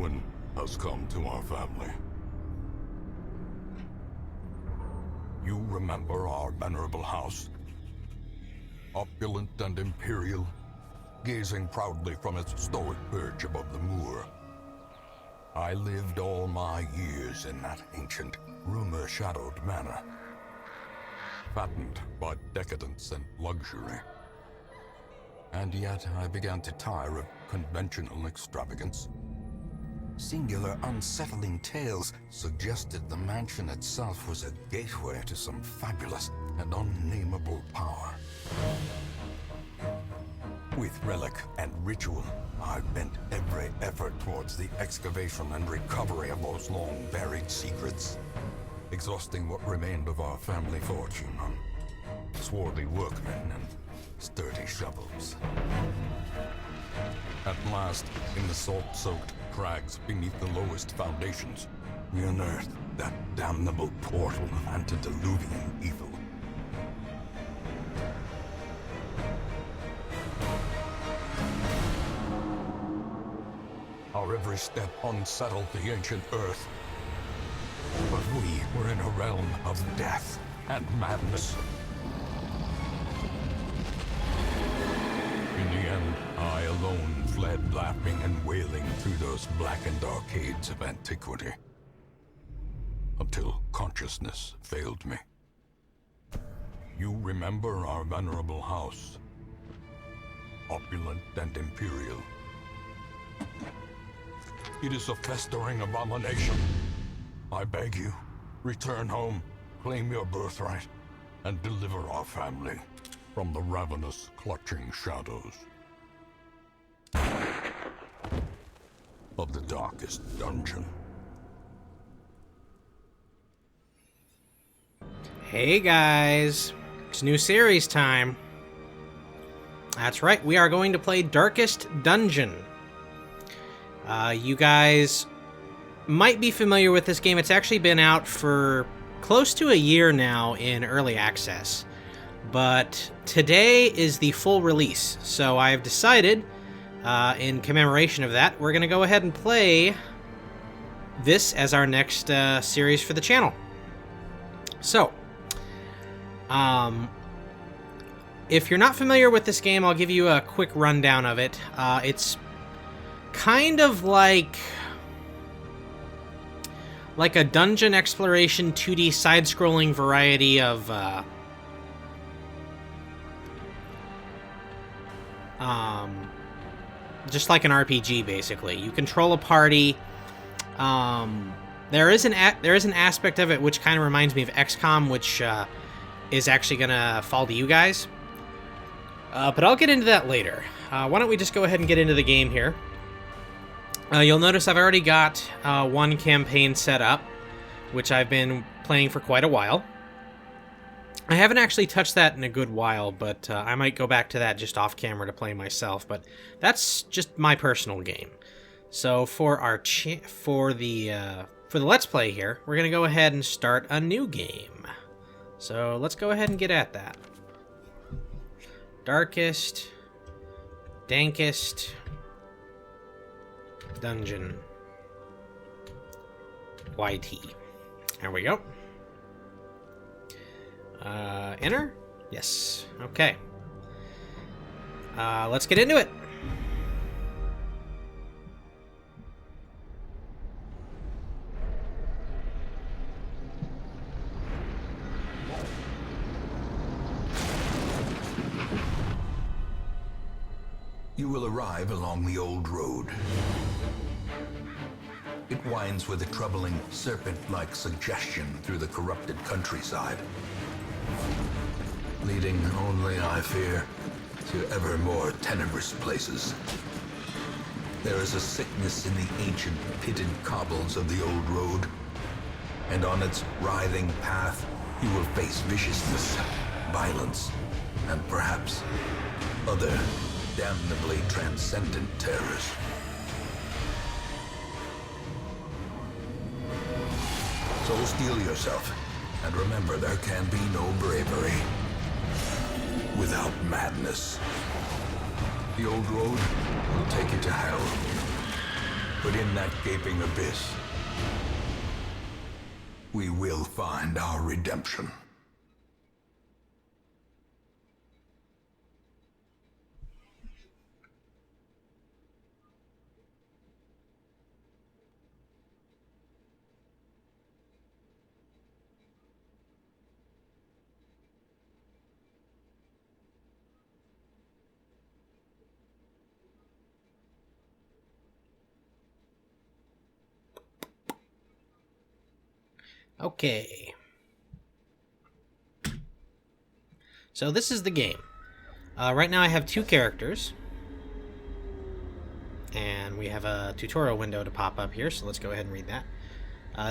ruin has come to our family. You remember our venerable house? Opulent and imperial, gazing proudly from its stoic perch above the moor. I lived all my years in that ancient, rumor-shadowed manor, fattened by decadence and luxury. And yet I began to tire of conventional extravagance. Singular, unsettling tales suggested the mansion itself was a gateway to some fabulous and unnameable power. With relic and ritual, I bent every effort towards the excavation and recovery of those long-buried secrets, exhausting what remained of our family fortune on swarthy workmen and sturdy shovels. At last, in the salt-soaked crags beneath the lowest foundations, we unearthed that damnable portal of antediluvian evil. Our every step unsettled the ancient earth. But we were in a realm of death and madness. In the end, I alone fled laughing and wailing through those blackened arcades of antiquity, until consciousness failed me. You remember our venerable house, opulent and imperial. It is a festering abomination. I beg you, return home, claim your birthright, and deliver our family from the ravenous, clutching shadows of the darkest dungeon. Hey guys, it's new series time. That's right, we are going to play Darkest Dungeon. You guys might be familiar with this game. It's actually been out for close to a year now in early access. But today is the full release, so I've decided, in commemoration of that, we're going to go ahead and play this as our next series for the channel. So, if you're not familiar with this game, I'll give you a quick rundown of it. It's kind of like a dungeon exploration 2D side-scrolling variety of just like an RPG, basically. You control a party. There is an aspect of it which kind of reminds me of XCOM, which is actually gonna fall to you guys. But I'll get into that later. Why don't we just go ahead and get into the game here? You'll notice I've already got one campaign set up, which I've been playing for quite a while. I haven't actually touched that in a good while, but I might go back to that just off camera to play myself. But that's just my personal game. So for our for the Let's Play here, we're gonna go ahead and start a new game. So let's go ahead and get at that. Darkest, dankest dungeon. YT. There we go. Enter? Yes. Okay. Let's get into it. You will arrive along the old road. It winds with a troubling, serpent-like suggestion through the corrupted countryside, leading only, I fear, to ever more tenebrous places. There is a sickness in the ancient, pitted cobbles of the old road, and on its writhing path, you will face viciousness, violence, and perhaps other damnably transcendent terrors. So steel yourself, and remember there can be no bravery without madness. The old road will take you to hell. But in that gaping abyss, we will find our redemption. Okay. So this is the game. Right now I have 2 characters. And we have a tutorial window to pop up here, so let's go ahead and read that.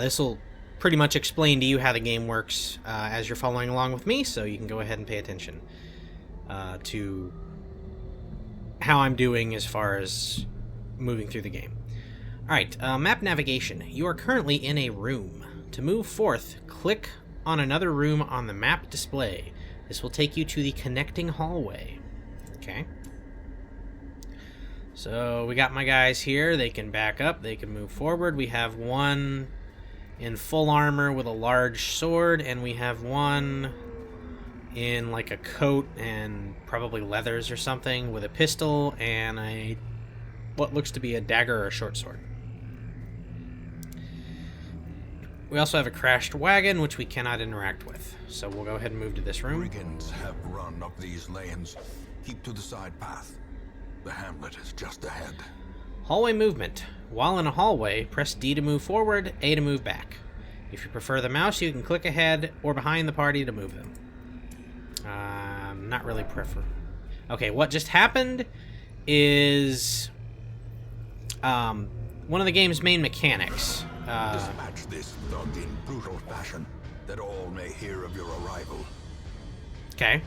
This will pretty much explain to you how the game works as you're following along with me, so you can go ahead and pay attention to how I'm doing as far as moving through the game. Alright, map navigation. You are currently in a room. To move forth, click on another room on the map display. This will take you to the connecting hallway. Okay. So we got my guys here. They can back up. They can move forward. We have one in full armor with a large sword, and we have one in like a coat and probably leathers or something with a pistol and a what looks to be a dagger or a short sword. We also have a crashed wagon, which we cannot interact with. So we'll go ahead and move to this room. Brigands have run up these lanes. Keep to the side path. The hamlet is just ahead. Hallway movement. While in a hallway, press D to move forward, A to move back. If you prefer the mouse, you can click ahead or behind the party to move them. Not really prefer. Okay, what just happened is one of the game's main mechanics. Dispatch this thug in brutal fashion, that all may hear of your arrival. Okay.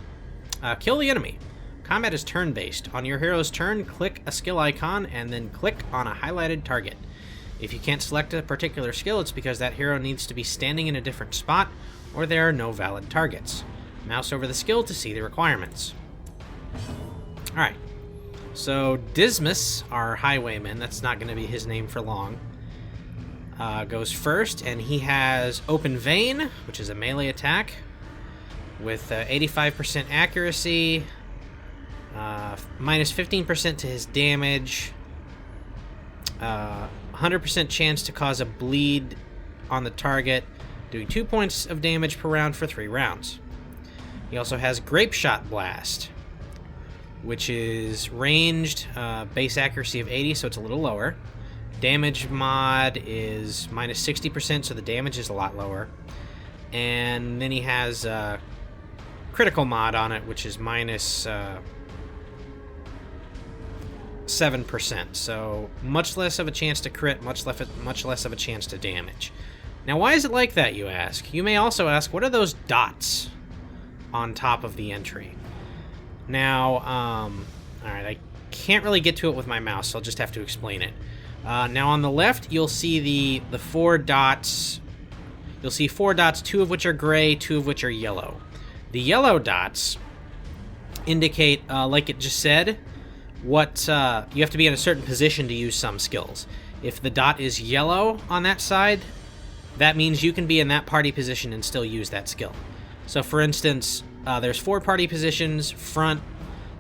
Kill the enemy. Combat is turn-based. On your hero's turn, click a skill icon and then click on a highlighted target. If you can't select a particular skill, it's because that hero needs to be standing in a different spot or there are no valid targets. Mouse over the skill to see the requirements. Alright. So Dismas, our highwayman, that's not going to be his name for long, goes first, and he has Open Vein, which is a melee attack with 85% accuracy, minus 15% to his damage, 100% chance to cause a bleed on the target, doing 2 points of damage per round for 3 rounds. He also has Grape Shot Blast, which is ranged, base accuracy of 80, so it's a little lower. Damage mod is minus 60%, so the damage is a lot lower. And then he has critical mod on it, which is minus 7%. So much less of a chance to crit, much less of a chance to damage. Now, why is it like that, you ask? You may also ask, what are those dots on top of the entry? Now, alright, I can't really get to it with my mouse, so I'll just have to explain it. Now on the left, you'll see the 4 dots. You'll see 4 dots, 2 of which are gray, 2 of which are yellow. The yellow dots indicate, like it just said, what you have to be in a certain position to use some skills. If the dot is yellow on that side, that means you can be in that party position and still use that skill. So for instance, there's 4 party positions.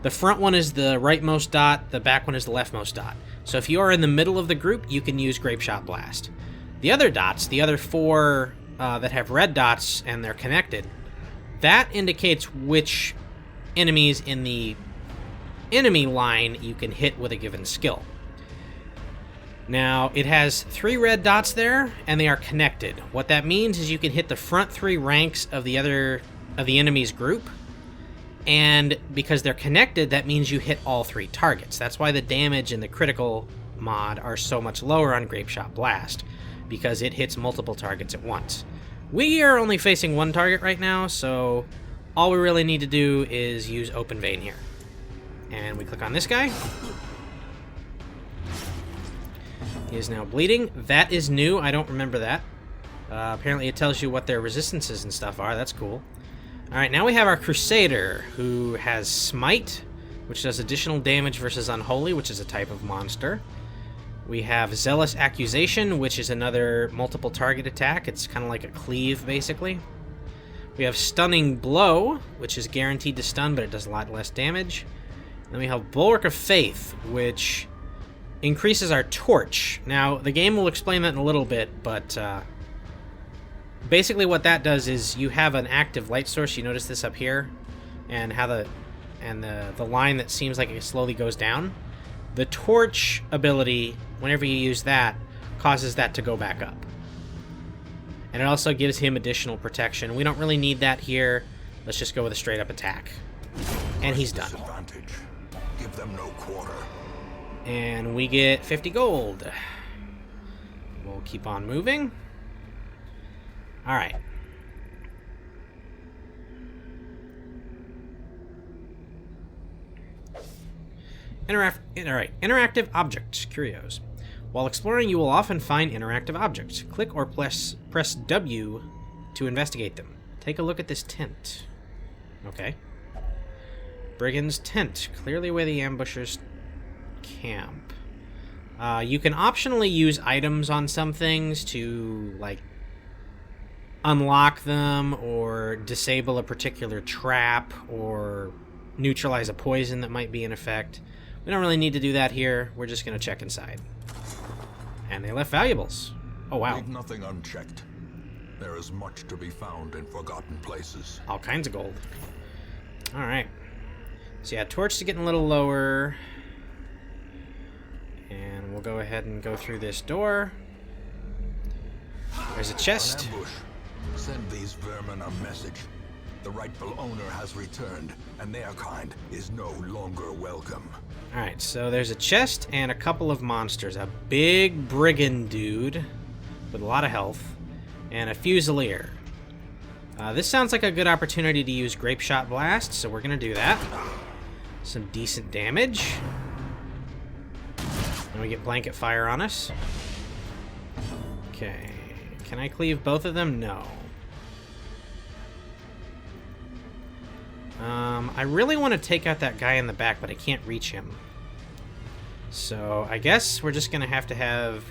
The front one is the rightmost dot, the back one is the leftmost dot. So if you are in the middle of the group, you can use Grape Shot Blast. The other dots, the other 4 that have red dots and they're connected, that indicates which enemies in the enemy line you can hit with a given skill. Now, it has 3 red dots there, and they are connected. What that means is you can hit the front 3 ranks of the enemy's group, and because they're connected, that means you hit all 3 targets. That's why the damage and the critical mod are so much lower on Grape Shot Blast, because it hits multiple targets at once. We are only facing 1 target right now, so all we really need to do is use Open Vein here. And we click on this guy. He is now bleeding. That is new. I don't remember that. Apparently it tells you what their resistances and stuff are. That's cool. Alright, now we have our Crusader, who has Smite, which does additional damage versus Unholy, which is a type of monster. We have Zealous Accusation, which is another multiple target attack. It's kind of like a cleave, basically. We have Stunning Blow, which is guaranteed to stun, but it does a lot less damage. Then we have Bulwark of Faith, which increases our torch. Now, the game will explain that in a little bit, but basically what that does is you have an active light source. You notice this up here, and how the line that seems like it slowly goes down. The torch ability, whenever you use that, causes that to go back up. And it also gives him additional protection. We don't really need that here. Let's just go with a straight up attack. And he's done. Give them no quarter. And we get 50 gold. We'll keep on moving. Alright. Interactive objects. Curios. While exploring, you will often find interactive objects. Click or press W to investigate them. Take a look at this tent. Okay. Brigand's tent. Clearly where the ambushers camp. You can optionally use items on some things to, like, unlock them or disable a particular trap or neutralize a poison that might be in effect. We don't really need to do that here. We're just going to check inside. And they left valuables. Oh, wow. Leave nothing unchecked. There is much to be found in forgotten places. All kinds of gold. All right. So yeah, torch is getting a little lower. And we'll go ahead and go through this door. There's a chest. An ambush. Send these vermin a message. The rightful owner has returned, and their kind is no longer welcome. Alright, so there's a chest and a couple of monsters. A big brigand dude with a lot of health, and a fusilier. This sounds like a good opportunity to use Grape Shot Blast, so we're going to do that. Some decent damage. And we get Blanket Fire on us. Okay. Can I cleave both of them? No. I really want to take out that guy in the back, but I can't reach him. So I guess we're just going to have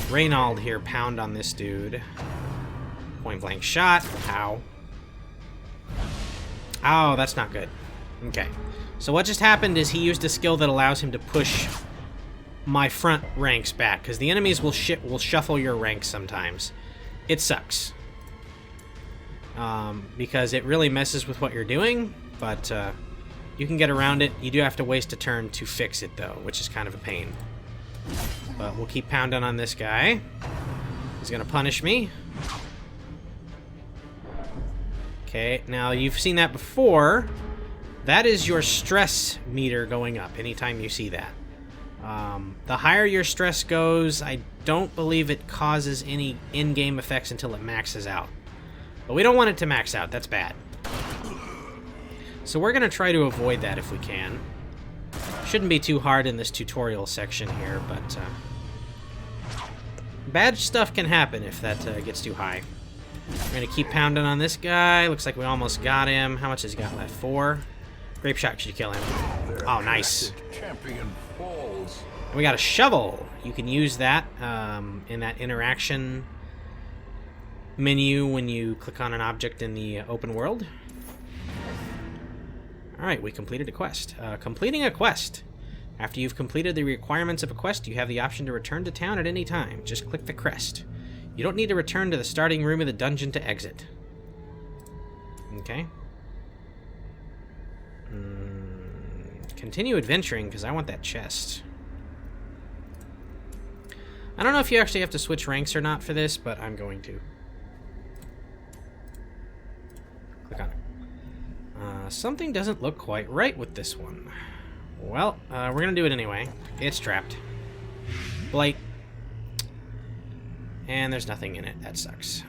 Reynald here pound on this dude. Point blank shot. Ow. Oh, that's not good. Okay. So what just happened is he used a skill that allows him to push my front ranks back, because the enemies will shuffle your ranks sometimes. It sucks. Because it really messes with what you're doing, but you can get around it. You do have to waste a turn to fix it, though, which is kind of a pain. But we'll keep pounding on this guy. He's going to punish me. Okay, now you've seen that before. That is your stress meter going up anytime you see that. The higher your stress goes, I don't believe it causes any in-game effects until it maxes out. But we don't want it to max out. That's bad. So we're going to try to avoid that if we can. Shouldn't be too hard in this tutorial section here, but bad stuff can happen if that gets too high. We're going to keep pounding on this guy. Looks like we almost got him. How much has he got left? 4. Grape Shot should kill him. Oh, nice. Champion falls. We got a shovel. You can use that in that interaction menu when you click on an object in the open world. Alright, we completed a quest. Completing a quest. After you've completed the requirements of a quest, you have the option to return to town at any time. Just click the crest. You don't need to return to the starting room of the dungeon to exit. Okay. Continue adventuring, because I want that chest. I don't know if you actually have to switch ranks or not for this, but I'm going to. Click on it. Something doesn't look quite right with this one. Well, we're going to do it anyway. It's trapped. Blight. And there's nothing in it. That sucks.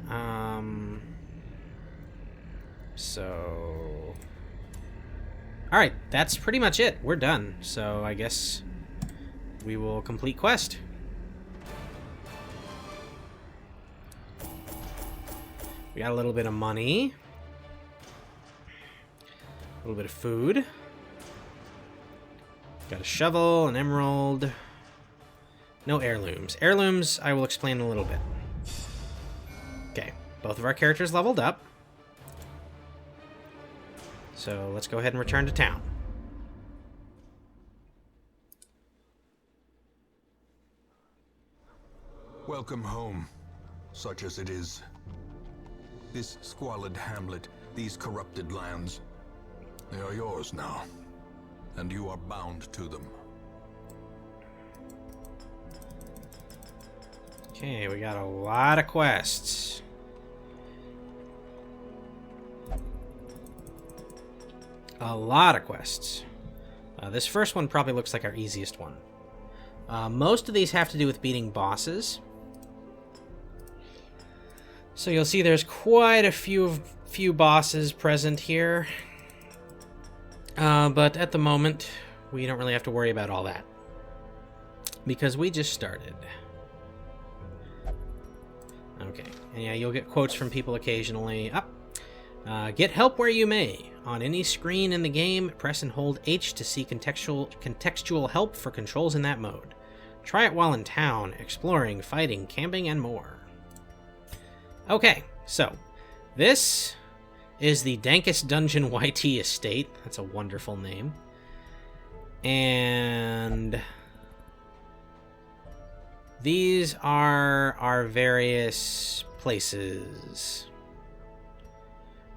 So... Alright, that's pretty much it. We're done. So I guess we will complete quest. We got a little bit of money. A little bit of food. Got a shovel, an emerald. No heirlooms. Heirlooms, I will explain in a little bit. Okay, both of our characters leveled up. So let's go ahead and return to town. Welcome home, such as it is. This squalid hamlet, these corrupted lands, they are yours now, and you are bound to them. Okay, we got a lot of quests. A lot of quests. This first one probably looks like our easiest one. Most of these have to do with beating bosses. So you'll see there's quite a few bosses present here. But at the moment, we don't really have to worry about all that. Because we just started. Okay, and yeah, you'll get quotes from people occasionally. Get help where you may. On any screen in the game, press and hold H to see contextual help for controls in that mode. Try it while in town, exploring, fighting, camping, and more. Okay, so this is the Dankest Dungeon YT Estate. That's a wonderful name. And these are our various places.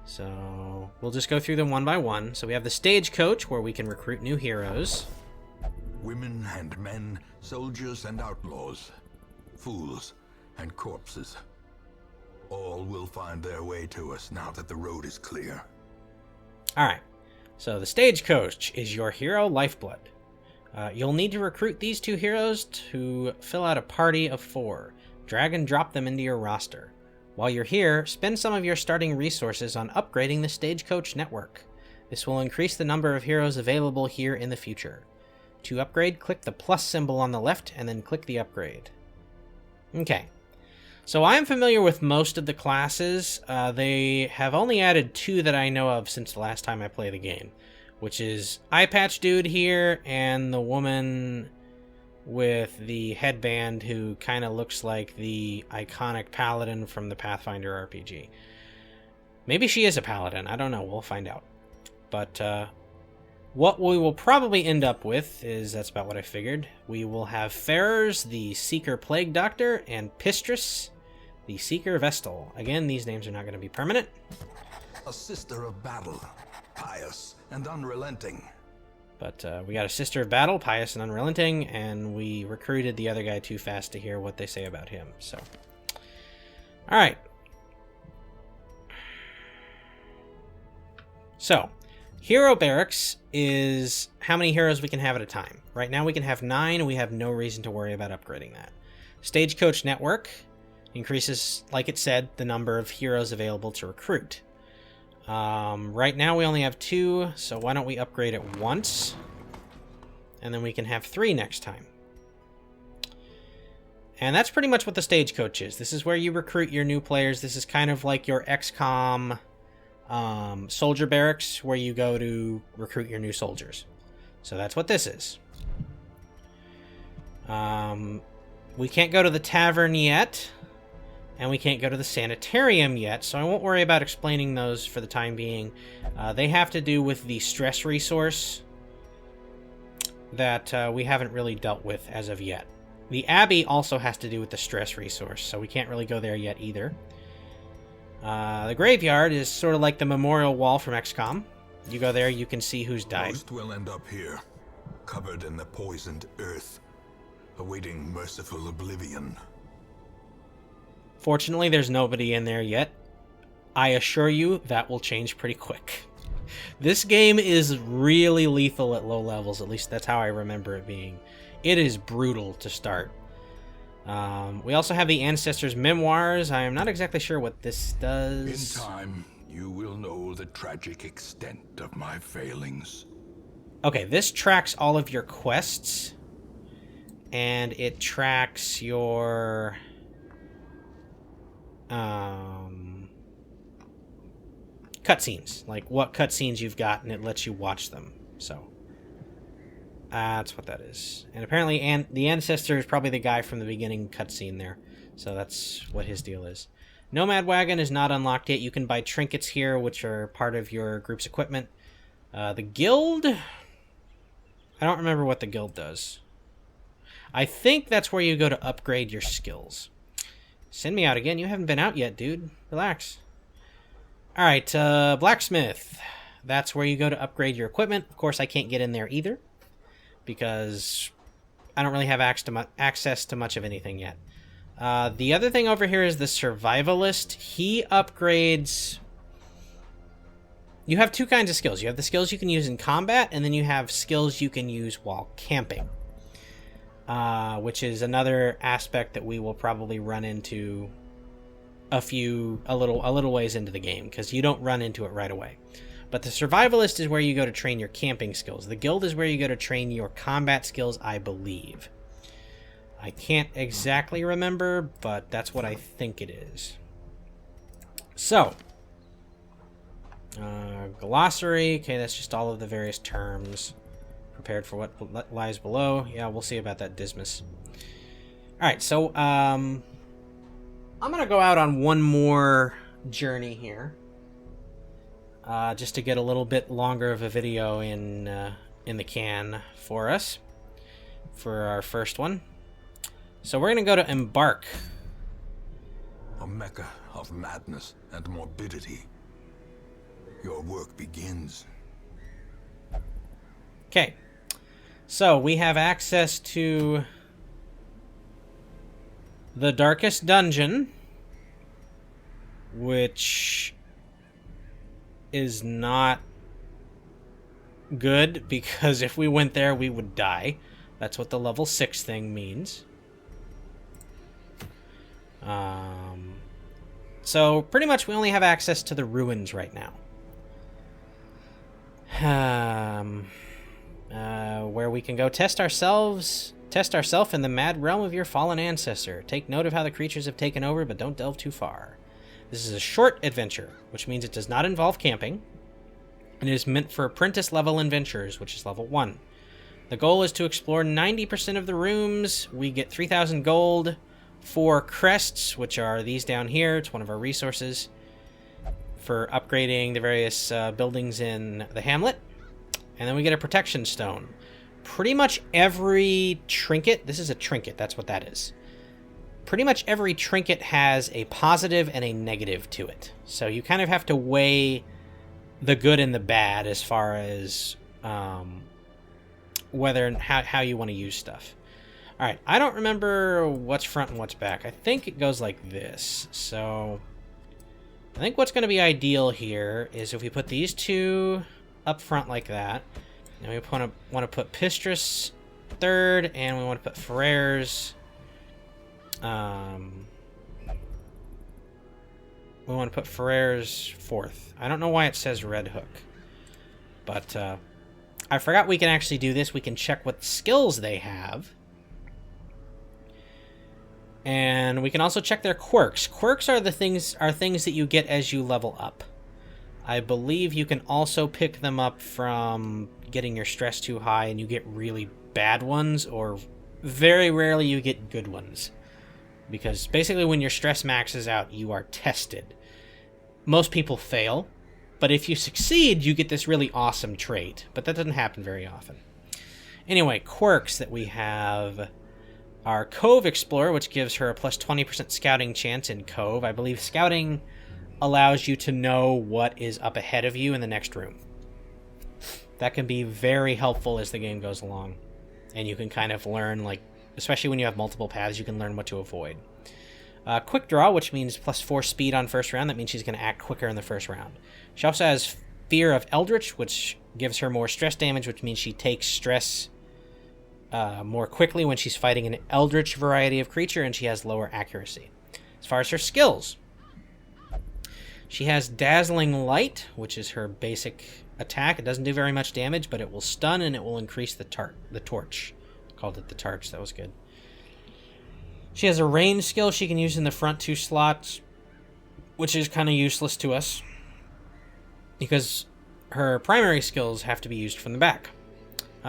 So we'll just go through them one by one. So we have the Stagecoach, where we can recruit new heroes. Women and men, soldiers and outlaws, fools and corpses. All will find their way to us now that the road is clear. Alright, so the Stagecoach is your hero lifeblood. You'll need to recruit these two heroes to fill out a party of 4. Drag and drop them into your roster. While you're here, spend some of your starting resources on upgrading the Stagecoach network. This will increase the number of heroes available here in the future. To upgrade, click the plus symbol on the left and then click the upgrade. Okay. So I'm familiar with most of the classes. They have only added 2 that I know of since the last time I played the game, which is Eye Patch Dude here and the woman with the headband who kind of looks like the iconic paladin from the Pathfinder RPG. Maybe she is a paladin. I don't know. We'll find out. But what we will probably end up with is, that's about what I figured, we will have Ferrers, the Seeker Plague Doctor, and Pistrus, the Seeker Vestal. Again, these names are not going to be permanent. A sister of battle, pious and unrelenting. But we got a Sister of Battle, pious and unrelenting, and we recruited the other guy too fast to hear what they say about him. So, all right. So, Hero Barracks is how many heroes we can have at a time. Right now we can have 9, and we have no reason to worry about upgrading that. Stagecoach Network increases, like it said, the number of heroes available to recruit. Right now we only have 2, so why don't we upgrade it once, and then we can have 3 next time. And that's pretty much what the Stagecoach is. This is where you recruit your new players. This is kind of like your XCOM soldier barracks, where you go to recruit your new soldiers. So that's what this is. We can't go to the tavern yet. And we can't go to the sanitarium yet, so I won't worry about explaining those for the time being. They have to do with the stress resource that we haven't really dealt with as of yet. The Abbey also has to do with the stress resource, so we can't really go there yet either. The graveyard is sort of like the memorial wall from XCOM. You go there, you can see who's died. Most will end up here, covered in the poisoned earth, awaiting merciful oblivion. Fortunately, there's nobody in there yet. I assure you that will change pretty quick. This game is really lethal at low levels, at least that's how I remember it being. It is brutal to start. We also have the Ancestors' Memoirs. I am not exactly sure what this does. In time, you will know the tragic extent of my failings. Okay, this tracks all of your quests, and it tracks your cutscenes, like what cutscenes you've got, and it lets you watch them. So That's what that is. And apparently the ancestor is probably the guy from the beginning cutscene there. So that's what his deal is. Nomad Wagon is not unlocked yet. You can buy trinkets here, which are part of your group's equipment. The guild... I don't remember what the guild does. I think that's where you go to upgrade your skills. Send me out again. You haven't been out yet, dude. Relax. Alright, blacksmith. That's where you go to upgrade your equipment. Of course, I can't get in there either, because I don't really have access to much of anything yet. The other thing over here is the survivalist. He upgrades... You have two kinds of skills. You have the skills you can use in combat, and then you have skills you can use while camping. Which is another aspect that we will probably run into a little ways into the game, because you don't run into it right away. But the survivalist is where you go to train your camping skills. The guild is where you go to train your combat skills, I believe. I can't exactly remember, but that's what I think it is. So, glossary. Okay, that's just all of the various terms. Prepared for what lies below. Yeah, we'll see about that Dismas. Alright, so, I'm gonna go out on one more journey here. Just to get a little bit longer of a video in the can for us. For our first one. So we're gonna go to Embark. A mecca of madness and morbidity. Your work begins. Okay. So we have access to the darkest dungeon, which is not good, because if we went there we would die. That's what the level 6 thing means. So pretty much we only have access to the ruins right now. Where we can go test ourselves in the mad realm of your fallen ancestor. Take note of how the creatures have taken over, but don't delve too far. This is a short adventure, which means it does not involve camping, and it is meant for apprentice level adventurers, which is level 1. The goal is to explore 90% of the rooms. We get 3,000 gold, 4 crests, which are these down here. It's one of our resources for upgrading the various buildings in the hamlet. And then we get a protection stone. Pretty much every trinket, this is a trinket, that's what that is. Pretty much every trinket has a positive and a negative to it. So you kind of have to weigh the good and the bad as far as whether and how you want to use stuff. Alright, I don't remember what's front and what's back. I think it goes like this. So I think what's going to be ideal here is if we put these two up front like that. And we want to put Pistris third, and we want to put Ferrer's. We want to put Ferrer's fourth. I don't know why it says Red Hook, but I forgot we can actually do this. We can check what skills they have, and we can also check their quirks. Quirks are things that you get as you level up. I believe you can also pick them up from getting your stress too high and you get really bad ones, or very rarely you get good ones. Because basically when your stress maxes out, you are tested. Most people fail, but if you succeed, you get this really awesome trait. But that doesn't happen very often. Anyway, quirks that we have are Cove Explorer, which gives her a plus 20% scouting chance in Cove. I believe scouting allows you to know what is up ahead of you in the next room. That can be very helpful as the game goes along. And you can kind of learn, like, especially when you have multiple paths, you can learn what to avoid. Quick Draw, which means plus 4 speed on first round. That means she's going to act quicker in the first round. She also has Fear of Eldritch, which gives her more stress damage, which means she takes stress more quickly when she's fighting an Eldritch variety of creature, and she has lower accuracy. As far as her skills, she has Dazzling Light, which is her basic attack. It doesn't do very much damage, but it will stun and it will increase the torch. Called it the torch. That was good. She has a range skill she can use in the front 2 slots, which is kind of useless to us because her primary skills have to be used from the back.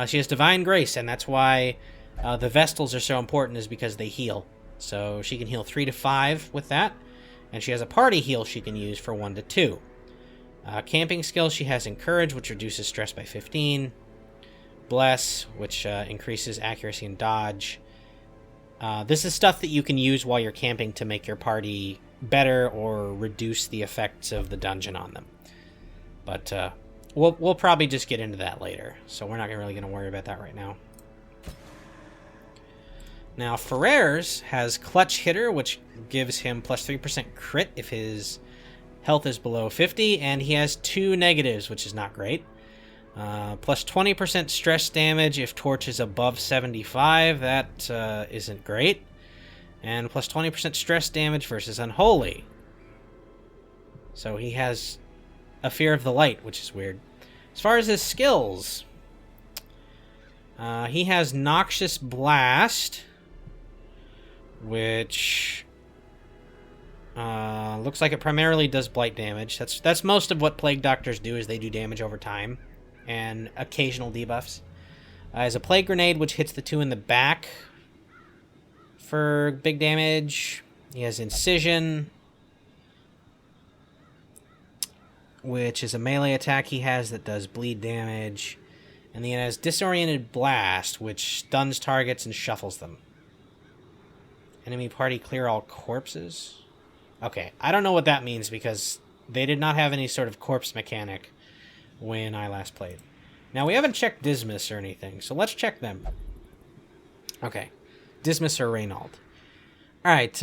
She has Divine Grace, and that's why the Vestals are so important, is because they heal. So she can heal 3 to 5 with that, and she has a party heal she can use for 1 to 2. Camping skill, she has Encourage, which reduces stress by 15. Bless, which increases accuracy and dodge. This is stuff that you can use while you're camping to make your party better or reduce the effects of the dungeon on them. But we'll probably just get into that later, so we're not really going to worry about that right now. Now, Ferrer's has Clutch Hitter, which gives him plus 3% crit if his health is below 50, and he has 2 negatives, which is not great. Plus 20% stress damage if torch is above 75, that isn't great. And plus 20% stress damage versus Unholy. So he has a fear of the light, which is weird. As far as his skills, he has Noxious Blast, which looks like it primarily does blight damage. That's most of what Plague Doctors do, is they do damage over time, and occasional debuffs. Has a Plague Grenade, which hits the 2 in the back for big damage. He has Incision, which is a melee attack he has that does bleed damage. And then he has Disoriented Blast, which stuns targets and shuffles them. Enemy party clear all corpses. Okay, I don't know what that means, because they did not have any sort of corpse mechanic when I last played. Now, we haven't checked Dismas or anything, so let's check them. Okay, Dismas or Reynold. Alright,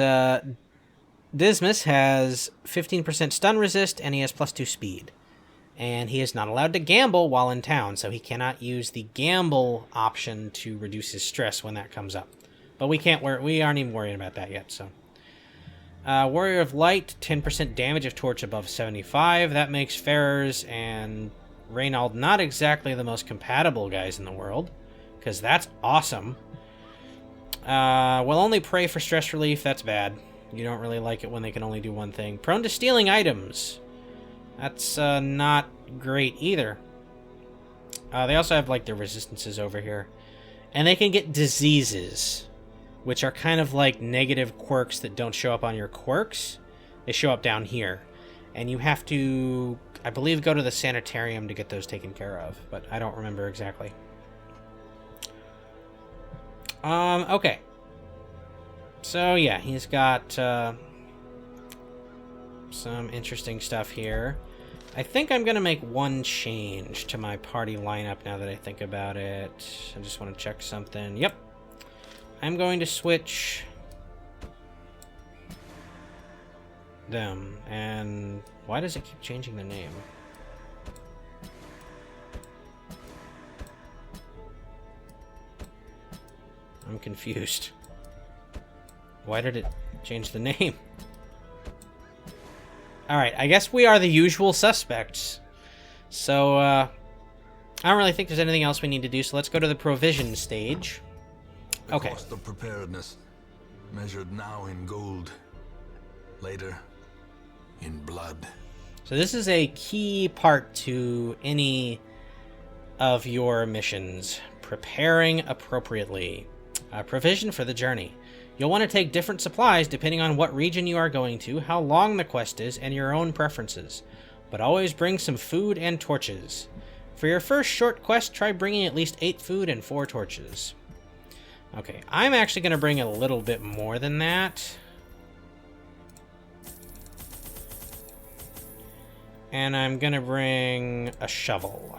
Dismas has 15% stun resist, and he has plus 2 speed. And he is not allowed to gamble while in town, so he cannot use the gamble option to reduce his stress when that comes up. But we aren't even worrying about that yet, so. Warrior of Light, 10% damage if torch above 75. That makes Ferrers and Reynold not exactly the most compatible guys in the world, because that's awesome. Will only pray for stress relief. That's bad. You don't really like it when they can only do one thing. Prone to stealing items. That's not great either. They also have like their resistances over here. And they can get diseases, which are kind of like negative quirks that don't show up on your quirks. They show up down here. And you have to, I believe, go to the sanitarium to get those taken care of. But I don't remember exactly. Okay. So, yeah, he's got some interesting stuff here. I think I'm going to make one change to my party lineup now that I think about it. I just want to check something. Yep. I'm going to switch them. And why does it keep changing the name? I'm confused. Why did it change the name? Alright, I guess we are the usual suspects. So, I don't really think there's anything else we need to do, so let's go to the provision stage. Okay. The cost of preparedness, measured now in gold, later in blood. So this is a key part to any of your missions. Preparing appropriately. Provision for the journey. You'll want to take different supplies depending on what region you are going to, how long the quest is, and your own preferences. But always bring some food and torches. For your first short quest, try bringing at least 8 food and 4 torches. Okay, I'm actually going to bring a little bit more than that. And I'm going to bring a shovel.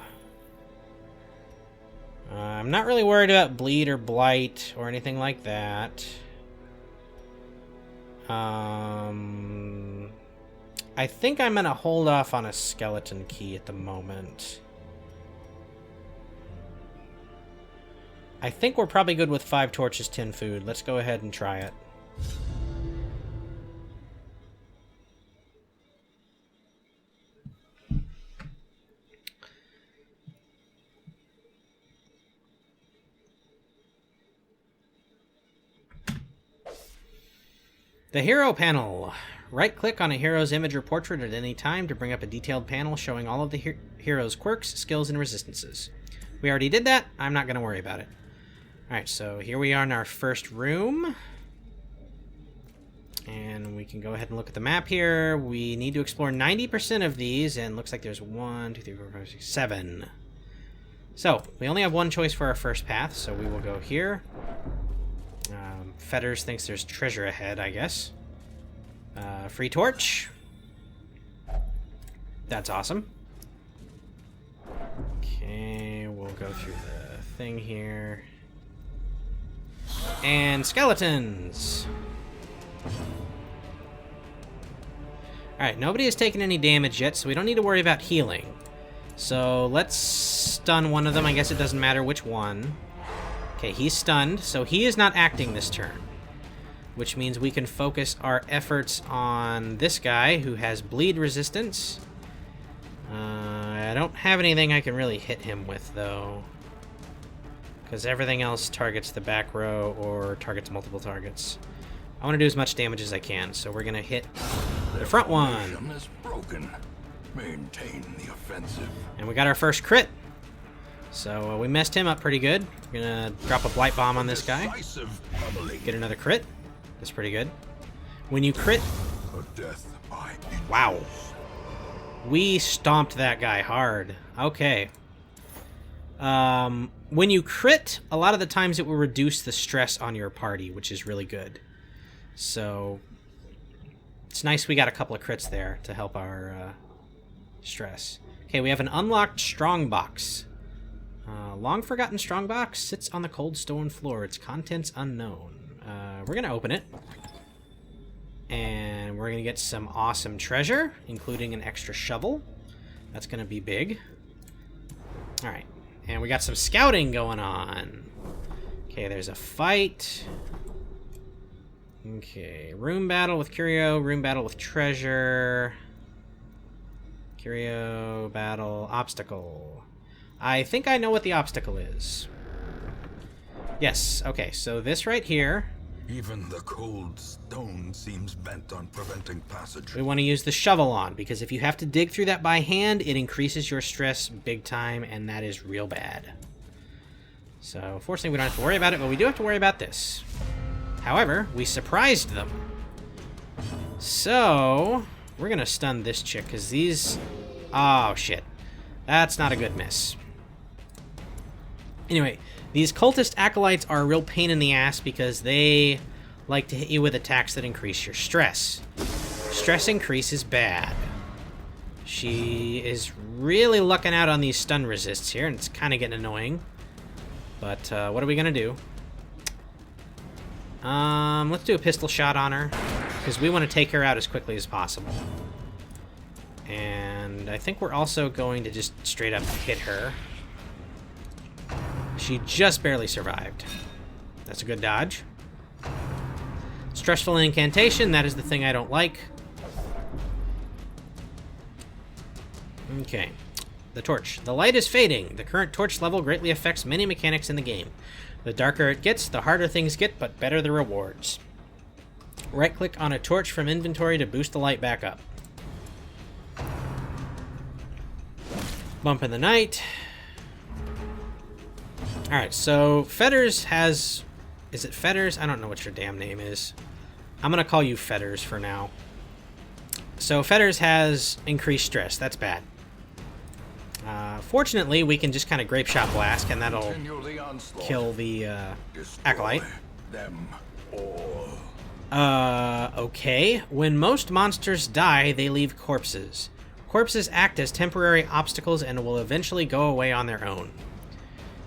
I'm not really worried about bleed or blight or anything like that. I think I'm going to hold off on a skeleton key at the moment. I think we're probably good with 5 torches, 10 food. Let's go ahead and try it. The Hero Panel. Right-click on a hero's image or portrait at any time to bring up a detailed panel showing all of the hero's quirks, skills, and resistances. We already did that. I'm not going to worry about it. Alright, so here we are in our first room. And we can go ahead and look at the map here. We need to explore 90% of these, and looks like there's 1, 2, 3, 4, 5, 6, 7. So, we only have one choice for our first path, so we will go here. Fetters thinks there's treasure ahead, I guess. Free torch. That's awesome. Okay, we'll go through the thing here. And skeletons! Alright, nobody has taken any damage yet, so we don't need to worry about healing. So let's stun one of them. I guess it doesn't matter which one. Okay, he's stunned, so he is not acting this turn. Which means we can focus our efforts on this guy who has bleed resistance. I don't have anything I can really hit him with, though. Because everything else targets the back row or targets multiple targets. I want to do as much damage as I can, so we're going to hit the front one. Is broken. Maintain the offensive. And we got our first crit. So we messed him up pretty good. We're going to drop a blight bomb on this guy. Get another crit. That's pretty good. When you crit... A death by wow. We stomped that guy hard. Okay. When you crit, a lot of the times it will reduce the stress on your party, which is really good. So, it's nice we got a couple of crits there to help our stress. Okay, we have an unlocked strongbox. Long forgotten strongbox sits on the cold stone floor. Its contents unknown. We're going to open it. And we're going to get some awesome treasure, including an extra shovel. That's going to be big. Alright. And we got some scouting going on. Okay, there's a fight. Okay, room battle with curio, room battle with treasure. Curio, battle, obstacle. I think I know what the obstacle is. Yes, okay, so this right here. Even the cold stone seems bent on preventing passage. We want to use the shovel on, because if you have to dig through that by hand, it increases your stress big time, and that is real bad. So, fortunately, we don't have to worry about it, but we do have to worry about this. However, we surprised them. So, we're going to stun this chick, because these... oh, shit. That's not a good miss. Anyway, these cultist acolytes are a real pain in the ass because they like to hit you with attacks that increase your stress. Stress increase is bad. She is really lucking out on these stun resists here, and it's kind of getting annoying. But what are we going to do? Let's do a pistol shot on her, because we want to take her out as quickly as possible. And I think we're also going to just straight up hit her. She just barely survived. That's a good dodge. Stressful incantation, that is the thing I don't like. Okay. The torch. The light is fading. The current torch level greatly affects many mechanics in the game. The darker it gets, the harder things get, but better the rewards. Right-click on a torch from inventory to boost the light back up. Bump in the night. Alright, so Fetters has... is it Fetters? I don't know what your damn name is. I'm going to call you Fetters for now. So Fetters has increased stress. That's bad. Fortunately, we can just kind of grape shot blast, and that'll kill the acolyte. Okay. When most monsters die, they leave corpses. Corpses act as temporary obstacles and will eventually go away on their own.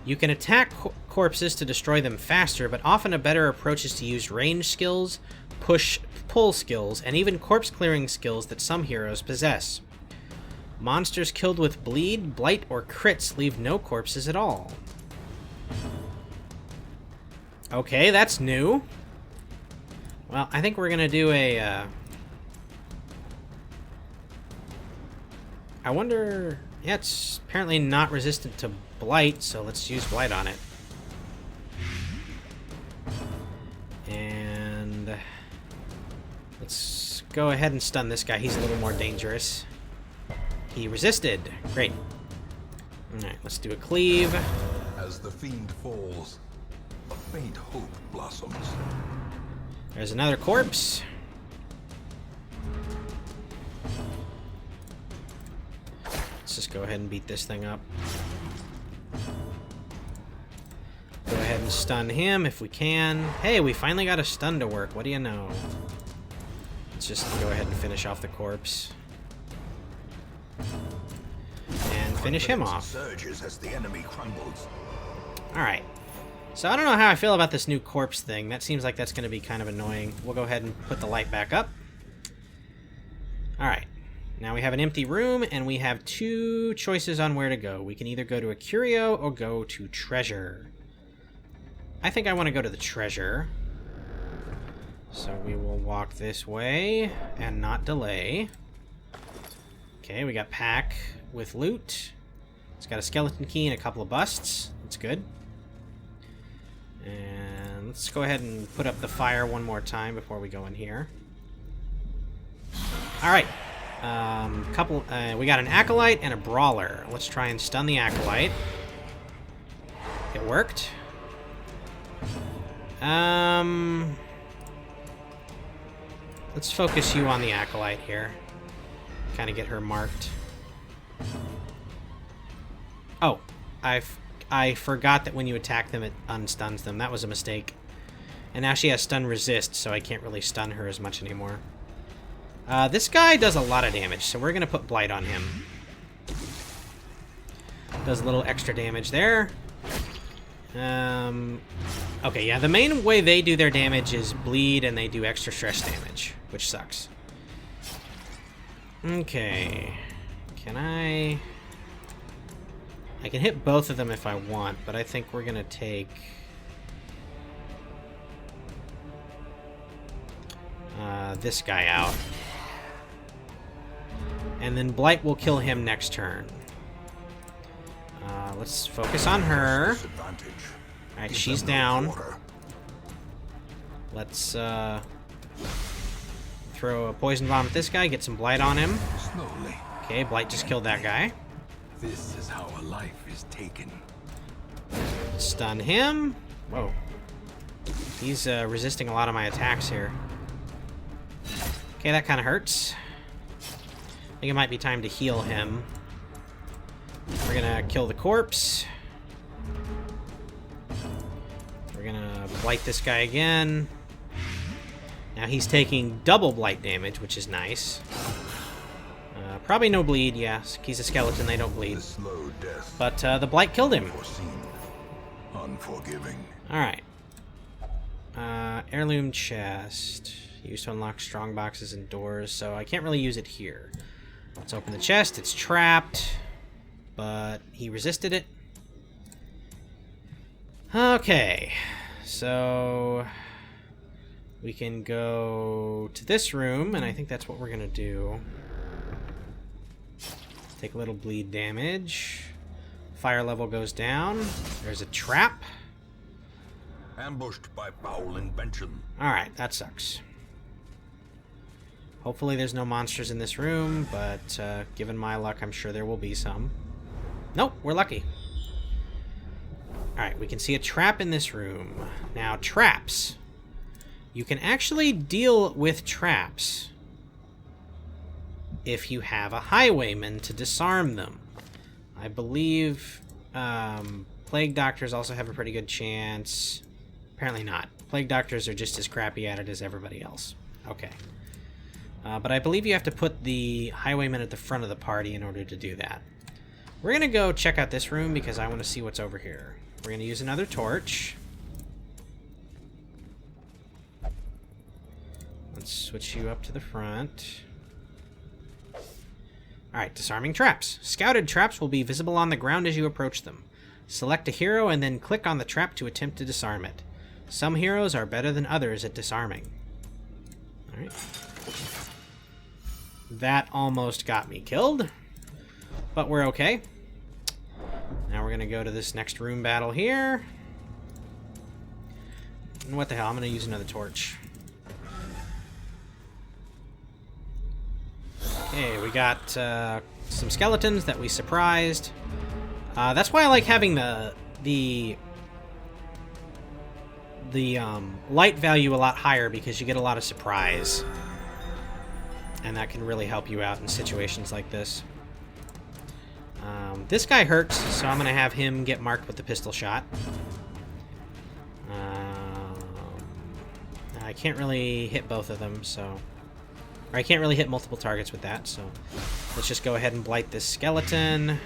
You can attack corpses to destroy them faster, but often a better approach is to use range skills, push-pull skills, and even corpse-clearing skills that some heroes possess. Monsters killed with bleed, blight, or crits leave no corpses at all. Okay, that's new. Well, I think we're gonna do a... I wonder... yeah, it's apparently not resistant to blight, so let's use blight on it. And... let's go ahead and stun this guy. He's a little more dangerous. He resisted. Great. Alright, let's do a cleave. As the fiend falls, a faint hope blossoms. There's another corpse. Let's just go ahead and beat this thing up. Go ahead and stun him if we can. Hey, we finally got a stun to work. What do you know? Let's just go ahead and finish off the corpse. And finish him off. Surges as the enemy crumbles. Alright. So I don't know how I feel about this new corpse thing. That seems like that's going to be kind of annoying. We'll go ahead and put the light back up. Alright. Now we have an empty room, and we have two choices on where to go. We can either go to a curio or go to treasure. I think I want to go to the treasure. So we will walk this way and not delay. Okay, we got pack with loot. It's got a skeleton key and a couple of busts. That's good. And let's go ahead and put up the fire one more time before we go in here. Alright. We got an acolyte and a brawler. Let's try and stun the acolyte. It worked. Let's focus you on the acolyte here. Kind of get her marked. Oh, I forgot that when you attack them, it unstuns them. That was a mistake. And now she has stun resist, so I can't really stun her as much anymore. This guy does a lot of damage, so we're going to put Blight on him. Does a little extra damage there. Okay, yeah, the main way they do their damage is bleed, and they do extra stress damage, which sucks. Okay. Can I can hit both of them if I want, but I think we're going to take... this guy out. And then Blight will kill him next turn. Let's focus on her. Alright, she's down. Let's throw a poison bomb at this guy, get some Blight on him. Okay, Blight just killed that guy. This is how a life is taken. Stun him. Whoa. He's resisting a lot of my attacks here. Okay, that kind of hurts. I think it might be time to heal him. We're gonna kill the corpse. We're gonna blight this guy again. Now he's taking double blight damage, which is nice. Probably no bleed, yeah. He's a skeleton, they don't bleed. Slow death. But the blight killed him. Unforgiving. Alright. Heirloom chest. Used to unlock strong boxes and doors, so I can't really use it here. Let's open the chest. It's trapped, but he resisted it. Okay, so we can go to this room, and I think that's what we're gonna do. Take a little bleed damage. Fire level goes down. There's a trap. Ambushed by foul invention. Alright, that sucks. Hopefully there's no monsters in this room, but given my luck, I'm sure there will be some. Nope, we're lucky. Alright, we can see a trap in this room. Now, traps. You can actually deal with traps if you have a highwayman to disarm them. I believe Plague Doctors also have a pretty good chance. Apparently not. Plague Doctors are just as crappy at it as everybody else. Okay. But I believe you have to put the highwayman at the front of the party in order to do that. We're going to go check out this room because I want to see what's over here. We're going to use another torch. Let's switch you up to the front. Alright, disarming traps. Scouted traps will be visible on the ground as you approach them. Select a hero and then click on the trap to attempt to disarm it. Some heroes are better than others at disarming. Alright. That almost got me killed, but we're okay. Now we're going to go to this next room battle here. And what the hell, I'm going to use another torch. Okay, we got some skeletons that we surprised. That's why I like having the the light value a lot higher because you get a lot of surprise. And that can really help you out in situations like this. This guy hurts, so I'm going to have him get marked with the pistol shot. I can't really hit both of them, so... Or I can't really hit multiple targets with that, so... Let's just go ahead and blight this skeleton.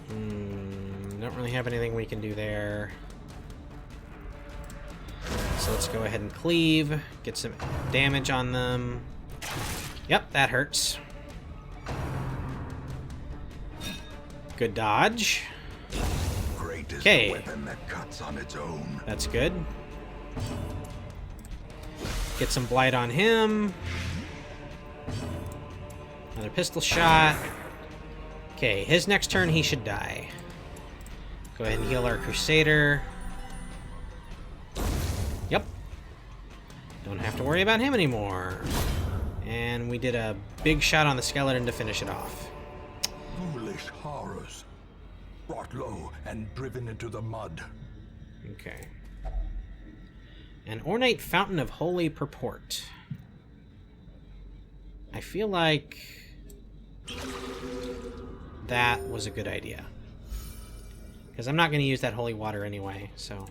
Don't really have anything we can do there. So let's go ahead and cleave, get some damage on them. Yep, that hurts. Good dodge. Great is Okay. the weapon that cuts on its own. That's good. Get some blight on him. Another pistol shot. Okay, his next turn he should die. Go ahead and heal our Crusader. Yep. Don't have to worry about him anymore. And we did a big shot on the skeleton to finish it off. Foolish horrors. Brought low and driven into the mud. Okay. An ornate fountain of holy purport. I feel like that was a good idea. Because I'm not going to use that holy water anyway, so...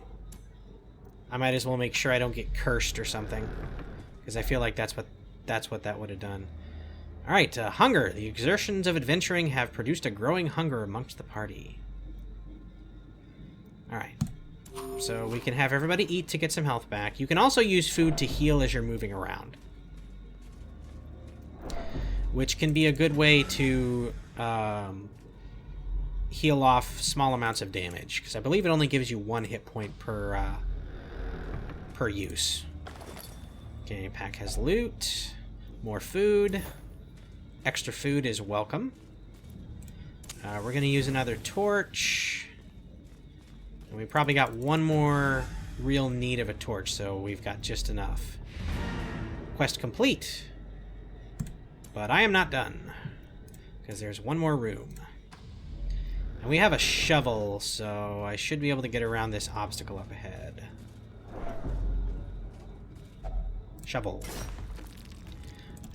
I might as well make sure I don't get cursed or something. Because I feel like that's what that would have done. Alright, hunger. The exertions of adventuring have produced a growing hunger amongst the party. Alright. So we can have everybody eat to get some health back. You can also use food to heal as you're moving around. Which can be a good way to heal off small amounts of damage. Because I believe it only gives you 1 hit point per use. Okay, pack has loot. More food. Extra food is welcome. We're going to use another torch. And we probably got one more real need of a torch, so we've got just enough. Quest complete. But I am not done. Because there's one more room. And we have a shovel, so I should be able to get around this obstacle up ahead. Shovel.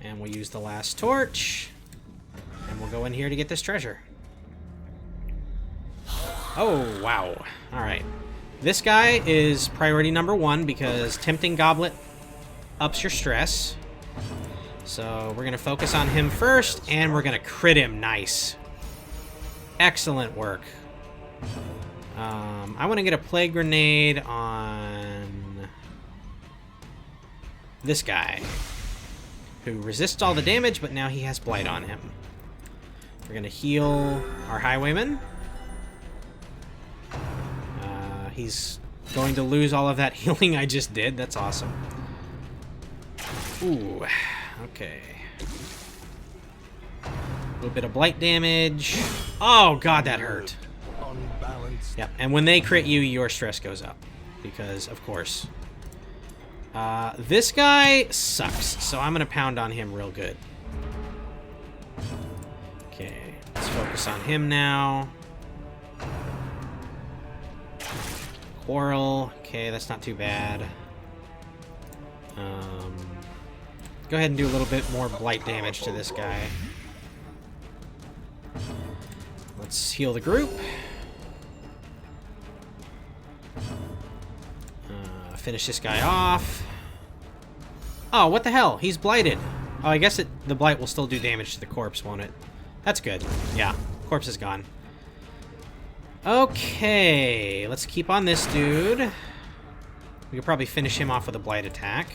And we'll use the last torch. And we'll go in here to get this treasure. Oh, wow. Alright. This guy is priority number 1 because Tempting Goblet ups your stress. So we're going to focus on him first, and we're going to crit him. Nice. Excellent work. I want to get a plague grenade on this guy, who resists all the damage, but now he has blight on him. We're going to heal our highwayman. He's going to lose all of that healing I just did. That's awesome. Ooh, okay. A little bit of blight damage. Oh, God, that hurt. Yeah, and when they crit you, your stress goes up. Because, of course. This guy sucks, so I'm going to pound on him real good. Okay, let's focus on him now. Quarrel. Okay, that's not too bad. Go ahead and do a little bit more blight damage to this guy. Let's heal the group. Finish this guy off. Oh, what the hell? He's blighted. Oh, I guess the blight will still do damage to the corpse, won't it? That's good. Yeah, corpse is gone. Okay, let's keep on this dude. We could probably finish him off with a blight attack.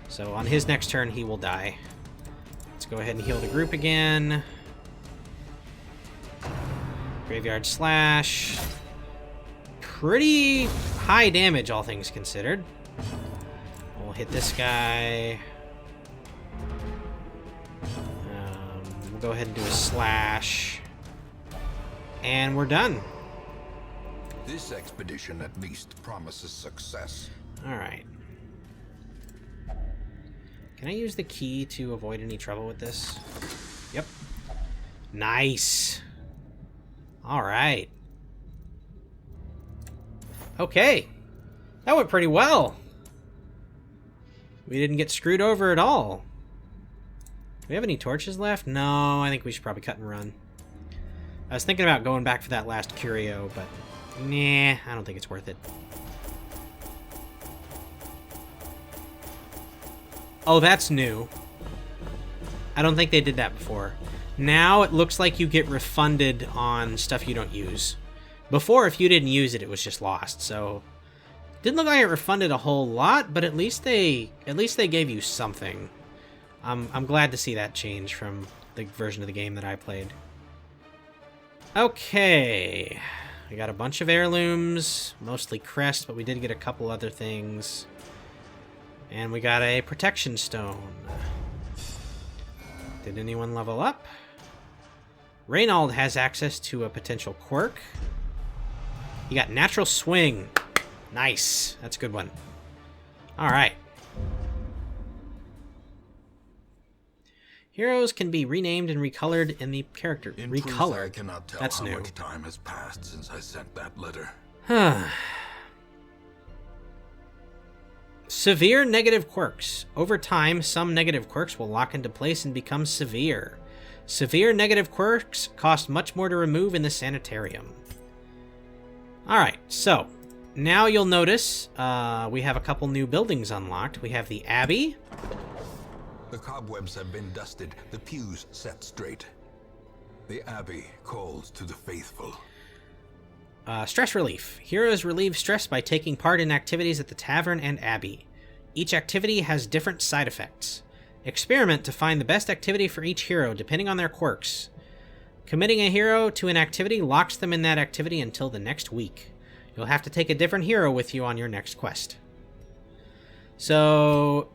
So on his next turn, he will die. Let's go ahead and heal the group again. Graveyard Slash. Pretty high damage, all things considered. We'll hit this guy. We'll go ahead and do a slash. And we're done. This expedition at least promises success. Alright. Can I use the key to avoid any trouble with this? Yep. Nice. All right. Okay. That went pretty well. We didn't get screwed over at all. Do we have any torches left? No, I think we should probably cut and run. I was thinking about going back for that last curio, but nah, I don't think it's worth it. Oh, that's new. I don't think they did that before. Now it looks like you get refunded on stuff you don't use. Before, if you didn't use it, it was just lost. So, didn't look like it refunded a whole lot, but at least they gave you something. I'm glad to see that change from the version of the game that I played. Okay, we got a bunch of heirlooms, mostly crest, but we did get a couple other things. And we got a protection stone. Did anyone level up? Reynald has access to a potential quirk. You got natural swing. Nice. That's a good one. Alright. Heroes can be renamed and recolored in the character. In Recolored. truth, I cannot tell That's how new. much time has passed since I sent that letter. Severe negative quirks. Over time, some negative quirks will lock into place and become severe. Severe negative quirks cost much more to remove in the sanitarium. Alright, so now you'll notice we have a couple new buildings unlocked. We have the Abbey. The cobwebs have been dusted, the pews set straight. The Abbey calls to the faithful. Stress relief. Heroes relieve stress by taking part in activities at the tavern and Abbey. Each activity has different side effects. Experiment to find the best activity for each hero, depending on their quirks. Committing a hero to an activity locks them in that activity until the next week. You'll have to take a different hero with you on your next quest. So,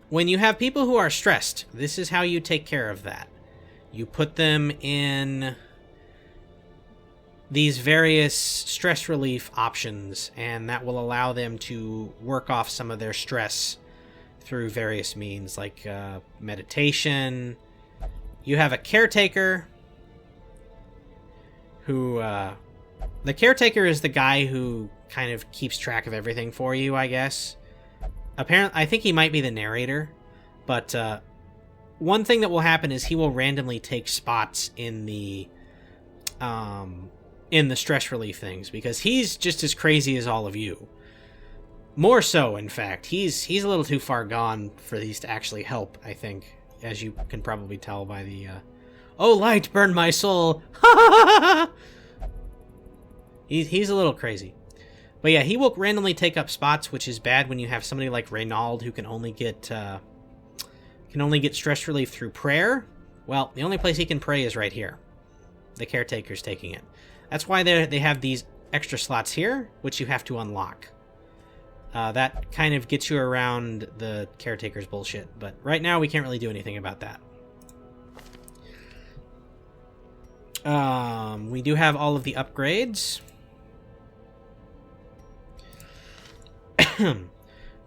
when you have people who are stressed, this is how you take care of that. You put them in these various stress relief options, and that will allow them to work off some of their stress through various means, like meditation. You have a caretaker who... the caretaker is the guy who kind of keeps track of everything for you, I guess. Apparently, I think he might be the narrator, but one thing that will happen is he will randomly take spots in the stress relief things, because he's just as crazy as all of you. More so, in fact. He's a little too far gone for these to actually help, I think, as you can probably tell by the, oh, light, burn my soul! He's a little crazy. But yeah, he will randomly take up spots, which is bad when you have somebody like Reynald who can only get stress relief through prayer. Well, the only place he can pray is right here. The caretaker's taking it. That's why they have these extra slots here, which you have to unlock. That kind of gets you around the caretaker's bullshit, but right now we can't really do anything about that. We do have all of the upgrades.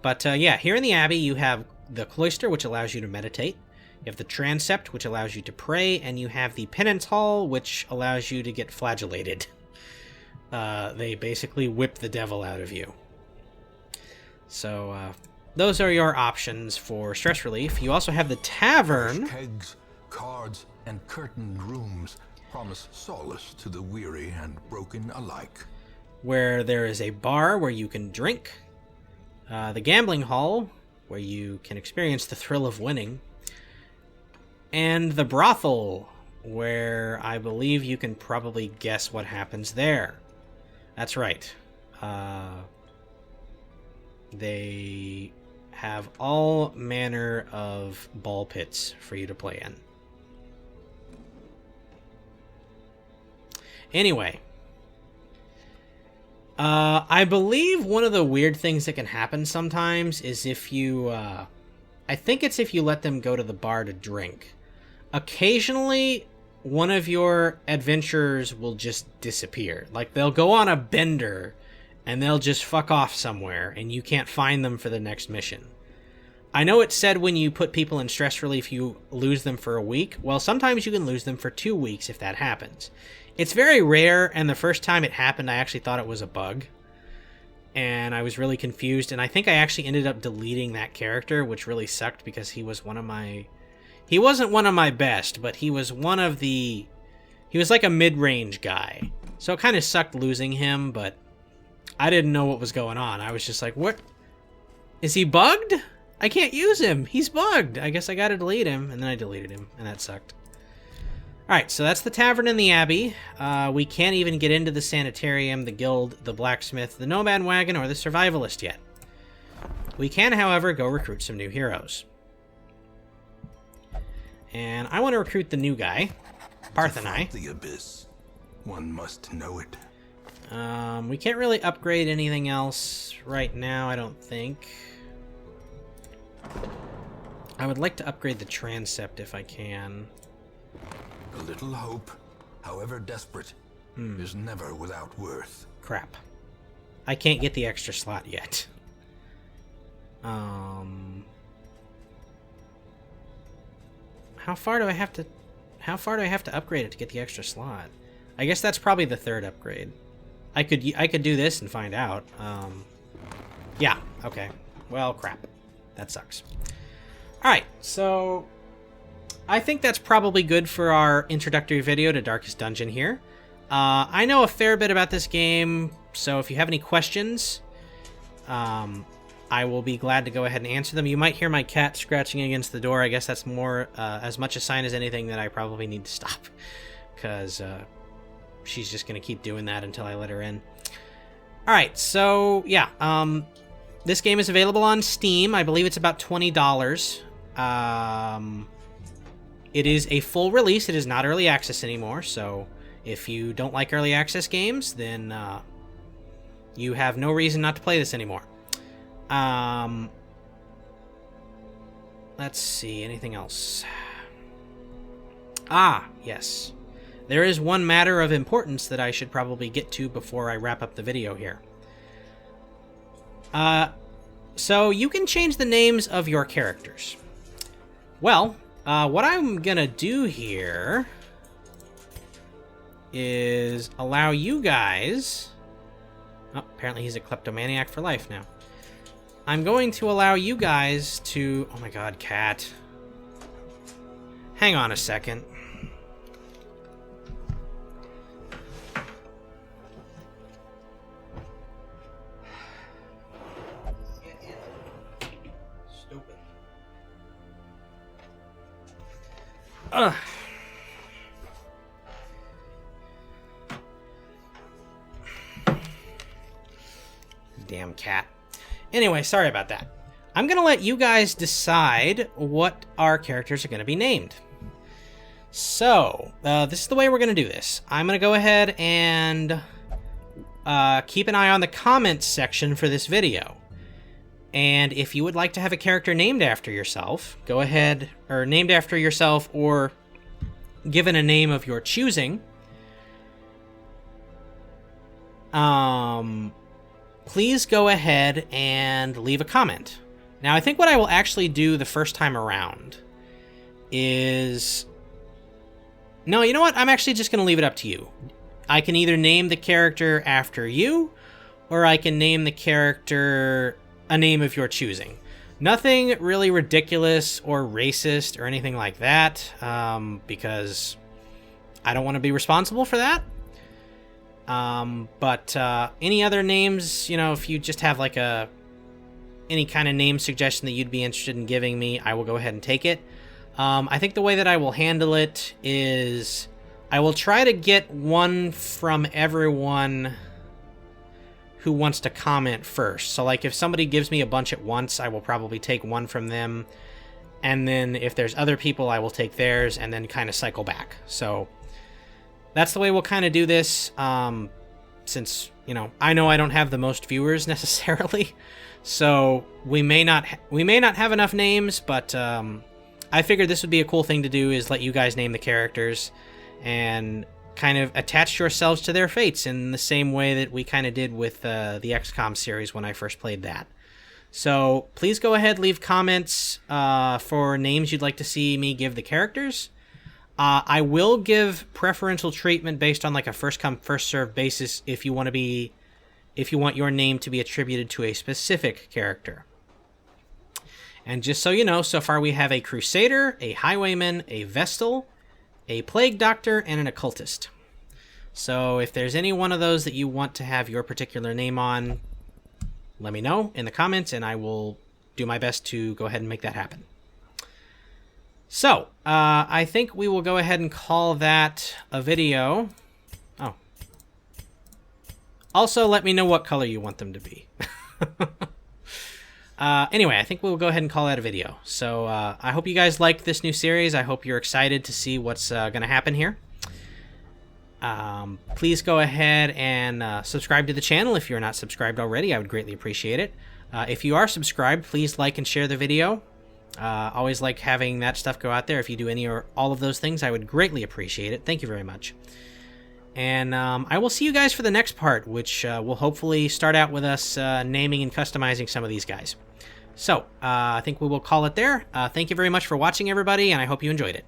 But yeah, here in the Abbey you have the Cloister, which allows you to meditate. You have the Transept, which allows you to pray, and you have the Penance Hall, which allows you to get flagellated. They basically whip the devil out of you. So, those are your options for stress relief. You also have the Tavern. Kegs, cards, and curtained rooms promise solace to the weary and broken alike. Where there is a bar where you can drink. The Gambling Hall, where you can experience the thrill of winning. And the Brothel, where I believe you can probably guess what happens there. That's right. They have all manner of ball pits for you to play in. Anyway, I believe one of the weird things that can happen sometimes is if you, I think it's if you let them go to the bar to drink. Occasionally, one of your adventurers will just disappear. Like, they'll go on a bender, and they'll just fuck off somewhere, and you can't find them for the next mission. I know it said when you put people in stress relief, you lose them for a week. Well, sometimes you can lose them for 2 weeks if that happens. It's very rare, and the first time it happened, I actually thought it was a bug. And I was really confused, and I think I actually ended up deleting that character, which really sucked because he was one of my... He wasn't one of my best, but he was one of the... He was like a mid-range guy. So it kind of sucked losing him, but I didn't know what was going on. I was just like, what? Is he bugged? I can't use him. He's bugged. I guess I gotta delete him, and then I deleted him, and that sucked. Alright, so that's the tavern and the abbey. We can't even get into the sanitarium, the guild, the blacksmith, the nomad wagon, or the survivalist yet. We can, however, go recruit some new heroes. And I want to recruit the new guy, Parthenai. The abyss. One must know it. We can't really upgrade anything else right now, I don't think. I would like to upgrade the transept if I can. A little hope, however desperate, is never without worth. Crap. I can't get the extra slot yet. How far do I have to upgrade it to get the extra slot? I guess that's probably the 3rd upgrade. I could do this and find out. Yeah, okay. Well, crap. That sucks. Alright, so I think that's probably good for our introductory video to Darkest Dungeon here. I know a fair bit about this game, so if you have any questions, I will be glad to go ahead and answer them. You might hear my cat scratching against the door. I guess that's more as much a sign as anything that I probably need to stop, because she's just going to keep doing that until I let her in. Alright, so yeah, this game is available on Steam. I believe it's about $20. It is a full release. It is not early access anymore, so if you don't like early access games, then you have no reason not to play this anymore. Let's see, anything else? Ah, yes. There is one matter of importance that I should probably get to before I wrap up the video here. So you can change the names of your characters. Well, what I'm gonna do here is allow you guys... Oh, apparently he's a kleptomaniac for life now. I'm going to allow you guys to... Oh my god, cat. Hang on a second. Stupid. Ugh. Damn cat. Anyway, sorry about that. I'm going to let you guys decide what our characters are going to be named. So, this is the way we're going to do this. I'm going to go ahead and keep an eye on the comments section for this video. And if you would like to have a character named after yourself, go ahead, or named after yourself, or given a name of your choosing, please go ahead and leave a comment. Now, I think what I will actually do the first time around is... No, you know what? I'm actually just going to leave it up to you. I can either name the character after you, or I can name the character a name of your choosing. Nothing really ridiculous or racist or anything like that, because I don't want to be responsible for that. But any other names, you know, if you just have like any kind of name suggestion that you'd be interested in giving me, I will go ahead and take it. I think the way that I will handle it is I will try to get one from everyone who wants to comment first. So like if somebody gives me a bunch at once, I will probably take one from them. And then if there's other people, I will take theirs and then kind of cycle back. So that's the way we'll kind of do this, since, you know I don't have the most viewers necessarily, so we may not have enough names, but I figured this would be a cool thing to do, is let you guys name the characters and kind of attach yourselves to their fates in the same way that we kind of did with the XCOM series when I first played that. So please go ahead, leave comments for names you'd like to see me give the characters. I will give preferential treatment based on like a first come first served basis if you want your name to be attributed to a specific character. And just so you know, so far we have a Crusader, a Highwayman, a Vestal, a Plague Doctor, and an Occultist. So if there's any one of those that you want to have your particular name on, let me know in the comments, and I will do my best to go ahead and make that happen. So, I think we will go ahead and call that a video. Oh. Also, let me know what color you want them to be. Anyway, I think we'll go ahead and call that a video. So, I hope you guys like this new series. I hope you're excited to see what's going to happen here. Please go ahead and subscribe to the channel if you're not subscribed already. I would greatly appreciate it. If you are subscribed, please like and share the video. Always like having that stuff go out there. If you do any or all of those things, I would greatly appreciate it. Thank you very much. And I will see you guys for the next part, which will hopefully start out with us naming and customizing some of these guys. So, I think we will call it there. Thank you very much for watching, everybody, and I hope you enjoyed it.